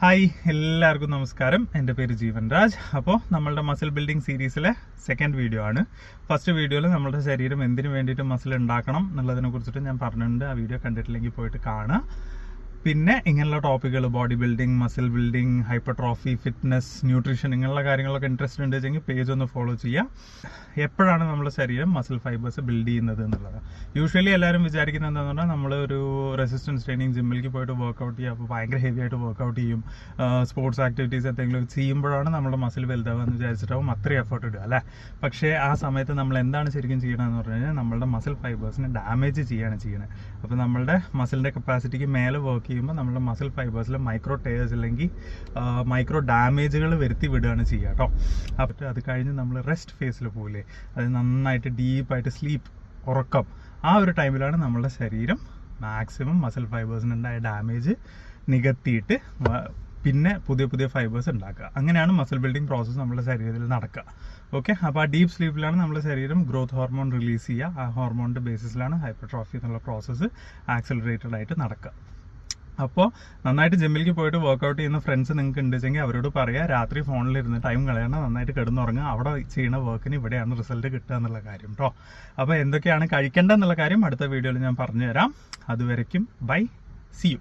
Hi എല്ലാവർക്കും നമസ്കാരം. എൻ്റെ പേര് ജീവൻ രാജ്. അപ്പോൾ നമ്മളുടെ മസിൽ ബിൽഡിംഗ് സീരീസിലെ സെക്കൻഡ് വീഡിയോ ആണ്. ഫസ്റ്റ് വീഡിയോയിൽ നമ്മുടെ ശരീരം എന്തിനു വേണ്ടിയിട്ട് മസിൽ ഉണ്ടാക്കണം എന്നുള്ളതിനെ കുറിച്ചിട്ട് ഞാൻ പറഞ്ഞിട്ടുണ്ട്. ആ വീഡിയോ കണ്ടിട്ടില്ലെങ്കിൽ പോയിട്ട് കാണുക. പിന്നെ ഇങ്ങനെയുള്ള ടോപ്പിക്കുകൾ body building, muscle building, hypertrophy, fitness, nutrition ഇങ്ങനെയുള്ള കാര്യങ്ങളൊക്കെ ഇൻട്രസ്റ്റ് ഉണ്ട് വെച്ചെങ്കിൽ പേജ് ഒന്ന് ഫോളോ ചെയ്യുക. എപ്പോഴാണ് നമ്മുടെ ശരീരം മസിൽ ഫൈബേഴ്സ് ബിൽഡ് ചെയ്യുന്നത് എന്നുള്ളത്. യൂഷ്വലി എല്ലാവരും വിചാരിക്കുന്നത് എന്താണെന്ന് പറഞ്ഞാൽ നമ്മൾ ഒരു റെസിസ്റ്റൻസ് ട്രെയിനിങ് ജിമ്മിലേക്ക് പോയിട്ട് വർക്കൗട്ട് ചെയ്യുക, അപ്പോൾ ഭയങ്കര ഹെവി ആയിട്ട് വർക്കൗട്ട് ചെയ്യും, സ്പോർട്സ് ആക്ടിവിറ്റീസ് എന്തെങ്കിലും ചെയ്യുമ്പോഴാണ് നമ്മുടെ മസിൽ വലുതാവുക എന്ന് വിചാരിച്ചിട്ടാവും അത്രയും എഫേർട്ട് ഇടുക അല്ലേ. പക്ഷേ ആ സമയത്ത് നമ്മൾ എന്താണ് ശരിക്കും ചെയ്യണമെന്ന് പറഞ്ഞു കഴിഞ്ഞാൽ നമ്മളുടെ മസിൽ ഫൈബേഴ്സിനെ ഡാമേജ് ചെയ്യുകയാണ് ചെയ്യുന്നത്. അപ്പോൾ നമ്മളുടെ മസിലിൻ്റെ കപ്പാസിറ്റിക്ക് മേലെ വർക്ക് ചെയ്യുമ്പോൾ നമ്മുടെ മസിൽ ഫൈബേഴ്സിൽ മൈക്രോ ടേഴ്സ് അല്ലെങ്കിൽ മൈക്രോ ഡാമേജുകൾ വരുത്തി വിടുകയാണ് ചെയ്യുക കേട്ടോ. അപ്പോൾ അത് കഴിഞ്ഞ് നമ്മൾ റെസ്റ്റ് ഫേസിൽ പോകില്ലേ, അത് നന്നായിട്ട് ഡീപ്പായിട്ട് സ്ലീപ്പ്, ഉറക്കം, ആ ഒരു ടൈമിലാണ് നമ്മളുടെ ശരീരം മാക്സിമം മസിൽ ഫൈബേഴ്സിനുണ്ടായ ഡാമേജ് നികത്തിയിട്ട് പിന്നെ പുതിയ പുതിയ ഫൈബേഴ്സ് ഉണ്ടാക്കുക. അങ്ങനെയാണ് മസിൽ ബിൽഡിംഗ് പ്രോസസ്സ് നമ്മുടെ ശരീരത്തിൽ നടക്കുക. ഓക്കെ, അപ്പോൾ ആ ഡീപ്പ് സ്ലീപ്പിലാണ് നമ്മുടെ ശരീരം ഗ്രോത്ത് ഹോർമോൺ റിലീസ് ചെയ്യുക. ആ ഹോർമോണിൻ്റെ ബേസിസിലാണ് ഹൈപ്പർട്രോഫി എന്നുള്ള പ്രോസസ്സ് ആക്സിലറേറ്റഡ് ആയിട്ട് നടക്കുക. അപ്പോൾ നന്നായിട്ട് ജിമ്മിലേക്ക് പോയിട്ട് വർക്കൗട്ട് ചെയ്യുന്ന ഫ്രണ്ട്സ് നിങ്ങൾക്ക് ഉണ്ടെങ്കിൽ അവരോട് പറയുക, രാത്രി ഫോണിലിരുന്ന് ടൈം കളയണം, നന്നായിട്ട് കിടന്നുറങ്ങുക. അവിടെ ചെയ്യുന്ന വർക്കിന് ഇവിടെയാണ് റിസൾട്ട് കിട്ടുക എന്നുള്ള കാര്യം കേട്ടോ. അപ്പോൾ എന്തൊക്കെയാണ് കഴിക്കേണ്ടതെന്നുള്ള കാര്യം അടുത്ത വീഡിയോയിൽ ഞാൻ പറഞ്ഞു തരാം. അതുവരയ്ക്കും ബൈ, സി യു.